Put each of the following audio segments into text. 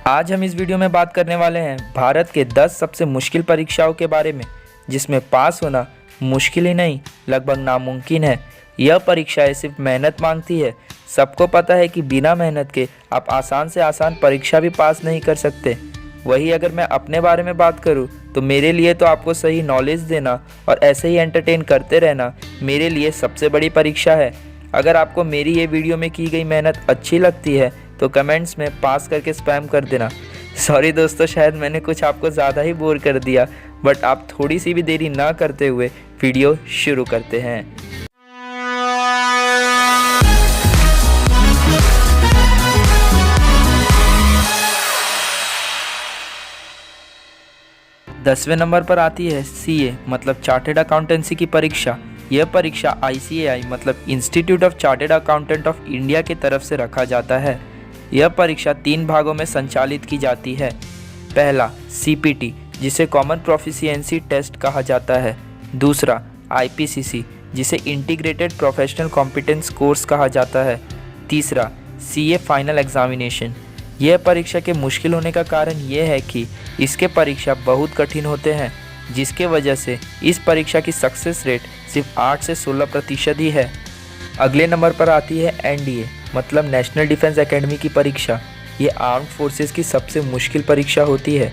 आज हम इस वीडियो में बात करने वाले हैं भारत के 10 सबसे मुश्किल परीक्षाओं के बारे में, जिसमें पास होना मुश्किल ही नहीं लगभग नामुमकिन है। यह परीक्षाएं सिर्फ मेहनत मांगती है। सबको पता है कि बिना मेहनत के आप आसान से आसान परीक्षा भी पास नहीं कर सकते। वही अगर मैं अपने बारे में बात करूं तो मेरे लिए तो आपको सही नॉलेज देना और ऐसे ही एंटरटेन करते रहना मेरे लिए सबसे बड़ी परीक्षा है। अगर आपको मेरी ये वीडियो में की गई मेहनत अच्छी लगती है तो कमेंट्स में पास करके स्पैम कर देना। सॉरी दोस्तों, शायद मैंने कुछ आपको ज़्यादा ही बोर कर दिया, बट आप थोड़ी सी भी देरी ना करते हुए वीडियो शुरू करते हैं। दसवें नंबर पर आती है CA मतलब चार्टेड अकाउंटेंसी की परीक्षा। यह परीक्षा ICAI मतलब institute of chartered accountant of India की तरफ से रखा जाता है। यह परीक्षा 3 भागों में संचालित की जाती है। पहला CPT जिसे कॉमन प्रोफिशिएंसी टेस्ट कहा जाता है। दूसरा IPCC जिसे इंटीग्रेटेड प्रोफेशनल कॉम्पिटेंस कोर्स कहा जाता है। तीसरा CA फाइनल एग्जामिनेशन। यह परीक्षा के मुश्किल होने का कारण यह है कि इसके परीक्षा बहुत कठिन होते हैं, जिसके वजह से इस परीक्षा की सक्सेस रेट सिर्फ 8 से 16% ही है। अगले नंबर पर आती है NDA मतलब नेशनल डिफेंस एकेडमी की परीक्षा। ये आर्म्ड फोर्सेस की सबसे मुश्किल परीक्षा होती है।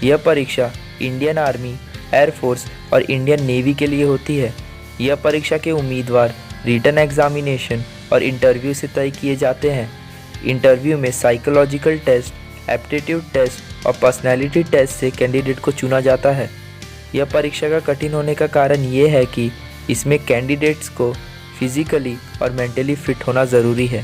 यह परीक्षा इंडियन आर्मी, एयरफोर्स और इंडियन नेवी के लिए होती है। यह परीक्षा के उम्मीदवार रिटन एग्जामिनेशन और इंटरव्यू से तय किए जाते हैं। इंटरव्यू में साइकोलॉजिकल टेस्ट, एप्टीट्यूड टेस्ट और पर्सनैलिटी टेस्ट से कैंडिडेट को चुना जाता है। यह परीक्षा का कठिन होने का कारण ये है कि इसमें कैंडिडेट्स को फिजिकली और मेंटली फिट होना ज़रूरी है।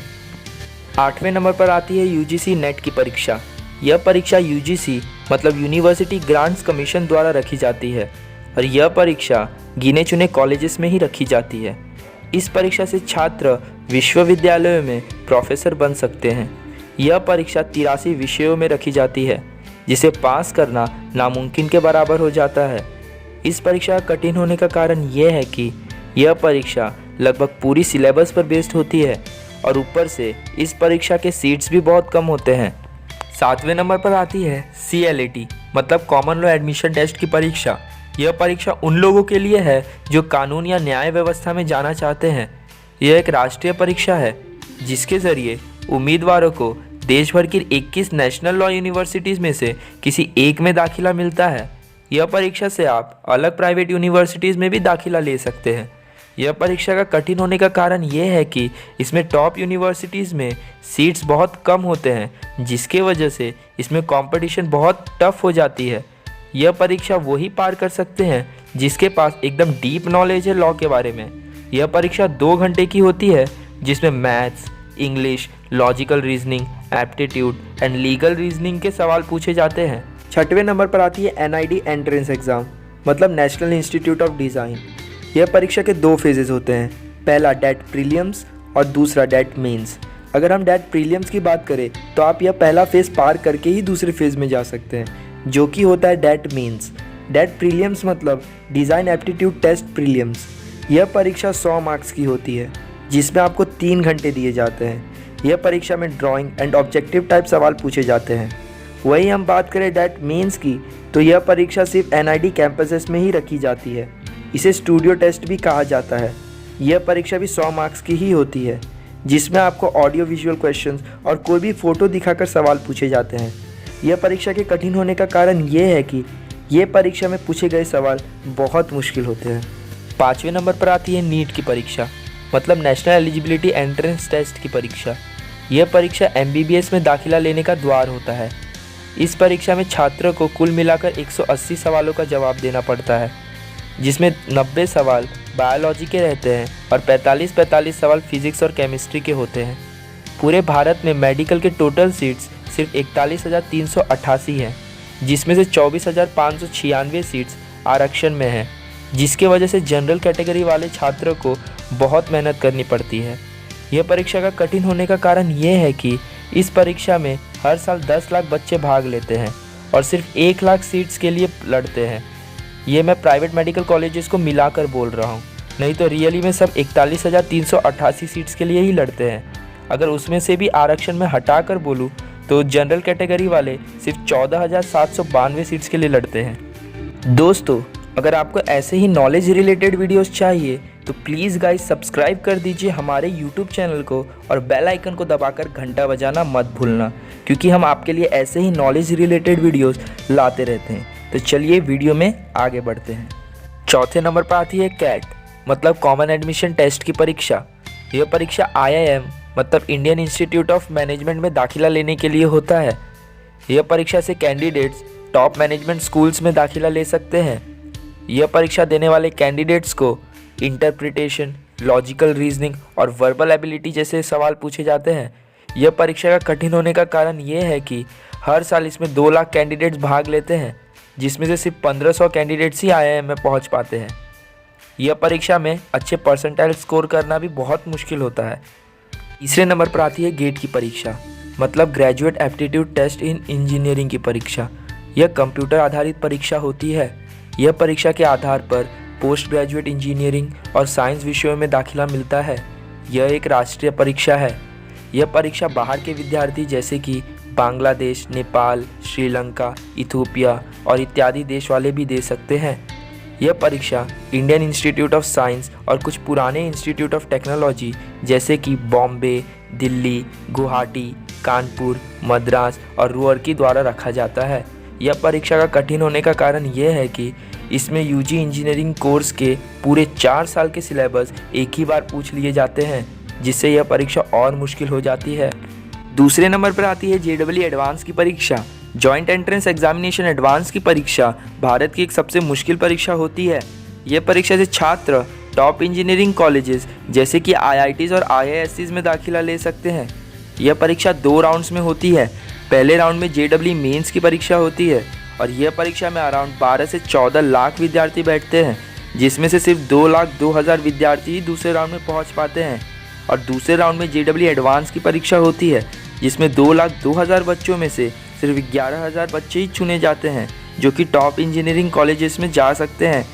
8वें नंबर पर आती है UGC नेट की परीक्षा। यह परीक्षा UGC मतलब यूनिवर्सिटी ग्रांट्स कमीशन द्वारा रखी जाती है और यह परीक्षा गिने चुने कॉलेजेस में ही रखी जाती है। इस परीक्षा से छात्र विश्वविद्यालयों में प्रोफेसर बन सकते हैं। यह परीक्षा 83 विषयों में रखी जाती है, जिसे पास करना नामुमकिन के बराबर हो जाता है। इस परीक्षा का कठिन होने का कारण यह है कि यह परीक्षा लगभग पूरी सिलेबस पर बेस्ड होती है और ऊपर से इस परीक्षा के सीट्स भी बहुत कम होते हैं। 7वें नंबर पर आती है CLAT मतलब कॉमन लॉ एडमिशन टेस्ट की परीक्षा। यह परीक्षा उन लोगों के लिए है जो कानून या न्याय व्यवस्था में जाना चाहते हैं। यह एक राष्ट्रीय परीक्षा है जिसके ज़रिए उम्मीदवारों को देश भर की 21 नेशनल लॉ यूनिवर्सिटीज़ में से किसी एक में दाखिला मिलता है। यह परीक्षा से आप अलग प्राइवेट यूनिवर्सिटीज़ में भी दाखिला ले सकते हैं। यह परीक्षा का कठिन होने का कारण यह है कि इसमें टॉप यूनिवर्सिटीज़ में सीट्स बहुत कम होते हैं, जिसके वजह से इसमें कंपटीशन बहुत टफ हो जाती है। यह परीक्षा वही पार कर सकते हैं जिसके पास एकदम डीप नॉलेज है लॉ के बारे में। यह परीक्षा 2 घंटे की होती है, जिसमें maths, English, logical reasoning, aptitude and legal reasoning के सवाल पूछे जाते हैं। 6वें नंबर पर आती है NID एंट्रेंस एग्ज़ाम मतलब नेशनल इंस्टीट्यूट ऑफ डिज़ाइन। यह परीक्षा के 2 फेजेस होते हैं। पहला डेट प्रीलिम्स और दूसरा डेट मेंस। अगर हम डेट प्रीलिम्स की बात करें तो आप यह पहला फेज़ पार करके ही दूसरे फेज़ में जा सकते हैं, जो कि होता है डेट मेंस। डेट प्रीलिम्स मतलब डिज़ाइन एप्टीट्यूड टेस्ट प्रीलिम्स। यह परीक्षा 100 मार्क्स की होती है, जिसमें आपको 3 घंटे दिए जाते हैं। यह परीक्षा में ड्राइंग एंड ऑब्जेक्टिव टाइप सवाल पूछे जाते हैं। वहीं हम बात करें डेट मेंस की तो यह परीक्षा सिर्फ NID कैंपसेस में ही रखी जाती है। इसे स्टूडियो टेस्ट भी कहा जाता है। यह परीक्षा भी 100 मार्क्स की ही होती है, जिसमें आपको ऑडियो विजुअल क्वेश्चंस और कोई भी फ़ोटो दिखाकर सवाल पूछे जाते हैं। यह परीक्षा के कठिन होने का कारण यह है कि यह परीक्षा में पूछे गए सवाल बहुत मुश्किल होते हैं। 5वें नंबर पर आती है नीट की परीक्षा मतलब नेशनल एलिजिबिलिटी एंट्रेंस टेस्ट की परीक्षा। यह परीक्षा MBBS में दाखिला लेने का द्वार होता है। इस परीक्षा में छात्रों को कुल मिलाकर 180 सवालों का जवाब देना पड़ता है, जिसमें 90 सवाल बायोलॉजी के रहते हैं और 45 सवाल फिजिक्स और केमिस्ट्री के होते हैं। पूरे भारत में मेडिकल के टोटल सीट्स सिर्फ 41,388 हैं, जिसमें से 24,596 सीट्स आरक्षण में हैं, जिसके वजह से जनरल कैटेगरी वाले छात्रों को बहुत मेहनत करनी पड़ती है। यह परीक्षा का कठिन होने का कारण यह है कि इस परीक्षा में हर साल 10 लाख बच्चे भाग लेते हैं और सिर्फ 1 लाख सीट्स के लिए लड़ते हैं। ये मैं प्राइवेट मेडिकल कॉलेजेस को मिलाकर बोल रहा हूँ, नहीं तो रियली में सब 41,388 सीट्स के लिए ही लड़ते हैं। अगर उसमें से भी आरक्षण में हटा कर बोलूँ तो जनरल कैटेगरी वाले सिर्फ 14,792 सीट्स के लिए लड़ते हैं। दोस्तों, अगर आपको ऐसे ही नॉलेज रिलेटेड वीडियोस चाहिए तो प्लीज़ गाइस सब्सक्राइब कर दीजिए हमारे यूट्यूब चैनल को और बेल आइकन को दबाकर घंटा बजाना मत भूलना, क्योंकि हम आपके लिए ऐसे ही नॉलेज रिलेटेड वीडियोस लाते रहते हैं। तो चलिए वीडियो में आगे बढ़ते हैं। चौथे नंबर पर आती है कैट मतलब कॉमन एडमिशन टेस्ट की परीक्षा। यह परीक्षा IIM मतलब इंडियन इंस्टीट्यूट ऑफ मैनेजमेंट में दाखिला लेने के लिए होता है। यह परीक्षा से कैंडिडेट्स टॉप मैनेजमेंट स्कूल्स में दाखिला ले सकते हैं। यह परीक्षा देने वाले कैंडिडेट्स को इंटरप्रिटेशन, लॉजिकल रीजनिंग और वर्बल एबिलिटी जैसे सवाल पूछे जाते हैं। यह परीक्षा का कठिन होने का कारण यह है कि हर साल इसमें 2 लाख कैंडिडेट्स भाग लेते हैं, जिसमें से सिर्फ 1500 कैंडिडेट्स ही IIM में पहुंच पाते हैं। यह परीक्षा में अच्छे परसेंटाइल स्कोर करना भी बहुत मुश्किल होता है। तीसरे नंबर पर आती है गेट की परीक्षा मतलब graduate aptitude test in engineering की परीक्षा। यह कंप्यूटर आधारित परीक्षा होती है। यह परीक्षा के आधार पर पोस्ट ग्रेजुएट इंजीनियरिंग और साइंस विषयों में दाखिला मिलता है। यह एक राष्ट्रीय परीक्षा है। यह परीक्षा बाहर के विद्यार्थी जैसे कि बांग्लादेश, नेपाल, श्रीलंका, इथियोपिया और इत्यादि देश वाले भी दे सकते हैं। यह परीक्षा इंडियन इंस्टीट्यूट ऑफ साइंस और कुछ पुराने इंस्टीट्यूट ऑफ टेक्नोलॉजी जैसे कि बॉम्बे, दिल्ली, गुवाहाटी, कानपुर, मद्रास और रुड़की द्वारा रखा जाता है। यह परीक्षा का कठिन होने का कारण यह है कि इसमें UG इंजीनियरिंग कोर्स के पूरे 4 साल के सिलेबस एक ही बार पूछ लिए जाते हैं, जिससे यह परीक्षा और मुश्किल हो जाती है। दूसरे नंबर पर आती है JEE एडवांस की परीक्षा। जॉइंट एंट्रेंस एग्जामिनेशन एडवांस की परीक्षा भारत की एक सबसे मुश्किल परीक्षा होती है। यह परीक्षा से छात्र टॉप इंजीनियरिंग कॉलेजेस जैसे कि IITs और IISCs में दाखिला ले सकते हैं। यह परीक्षा 2 राउंड्स में होती है। पहले राउंड में JEE मेंस की परीक्षा होती है और यह परीक्षा में अराउंड 12 से 14 लाख विद्यार्थी बैठते हैं, जिसमें से सिर्फ 2,02,000 विद्यार्थी ही दूसरे राउंड में पहुंच पाते हैं। और दूसरे राउंड में JEE एडवांस की परीक्षा होती है, जिसमें 2,02,000 बच्चों में से सिर्फ 11,000 बच्चे ही चुने जाते हैं जो कि टॉप इंजीनियरिंग कॉलेजेस में जा सकते हैं।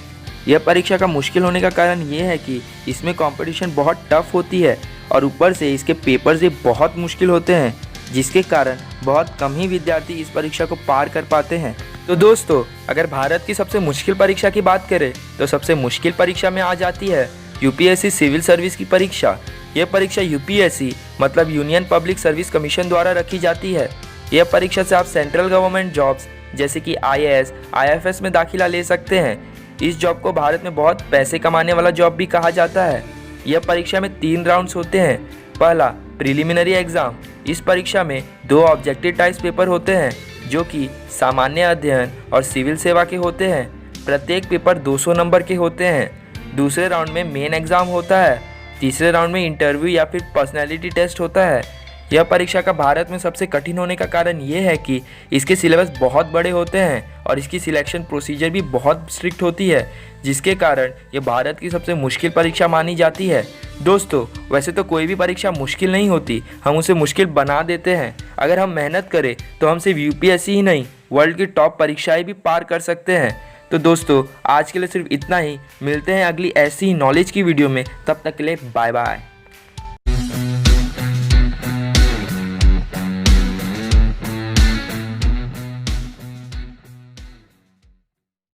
यह परीक्षा का मुश्किल होने का कारण ये है कि इसमें कंपटीशन बहुत टफ होती है और ऊपर से इसके पेपर्स भी बहुत मुश्किल होते हैं, जिसके कारण बहुत कम ही विद्यार्थी इस परीक्षा को पार कर पाते हैं। तो दोस्तों, अगर भारत की सबसे मुश्किल परीक्षा की बात करें तो सबसे मुश्किल परीक्षा में आ जाती है UPSC सिविल सर्विस की परीक्षा। यह परीक्षा UPSC मतलब यूनियन पब्लिक सर्विस कमीशन द्वारा रखी जाती है। यह परीक्षा से आप सेंट्रल गवर्नमेंट जॉब्स जैसे कि IAS, IFS में दाखिला ले सकते हैं। इस जॉब को भारत में बहुत पैसे कमाने वाला जॉब भी कहा जाता है। यह परीक्षा में 3 राउंड्स होते हैं। पहला प्रिलिमिनरी एग्जाम। इस परीक्षा में 2 ऑब्जेक्टिव टाइप्स पेपर होते हैं जो कि सामान्य अध्ययन और सिविल सेवा के होते हैं। प्रत्येक पेपर 200 नंबर के होते हैं। दूसरे राउंड में मेन एग्जाम होता है। तीसरे राउंड में इंटरव्यू या फिर पर्सनैलिटी टेस्ट होता है। यह परीक्षा का भारत में सबसे कठिन होने का कारण ये है कि इसके सिलेबस बहुत बड़े होते हैं और इसकी सिलेक्शन प्रोसीजर भी बहुत स्ट्रिक्ट होती है, जिसके कारण ये भारत की सबसे मुश्किल परीक्षा मानी जाती है। दोस्तों, वैसे तो कोई भी परीक्षा मुश्किल नहीं होती, हम उसे मुश्किल बना देते हैं। अगर हम मेहनत करें तो हम सिर्फ UPSC ही नहीं, वर्ल्ड की टॉप परीक्षाएं भी पार कर सकते हैं। तो दोस्तों, आज के लिए सिर्फ इतना ही। मिलते हैं अगली ऐसी ही नॉलेज की वीडियो में। तब तक के लिए बाय बाय।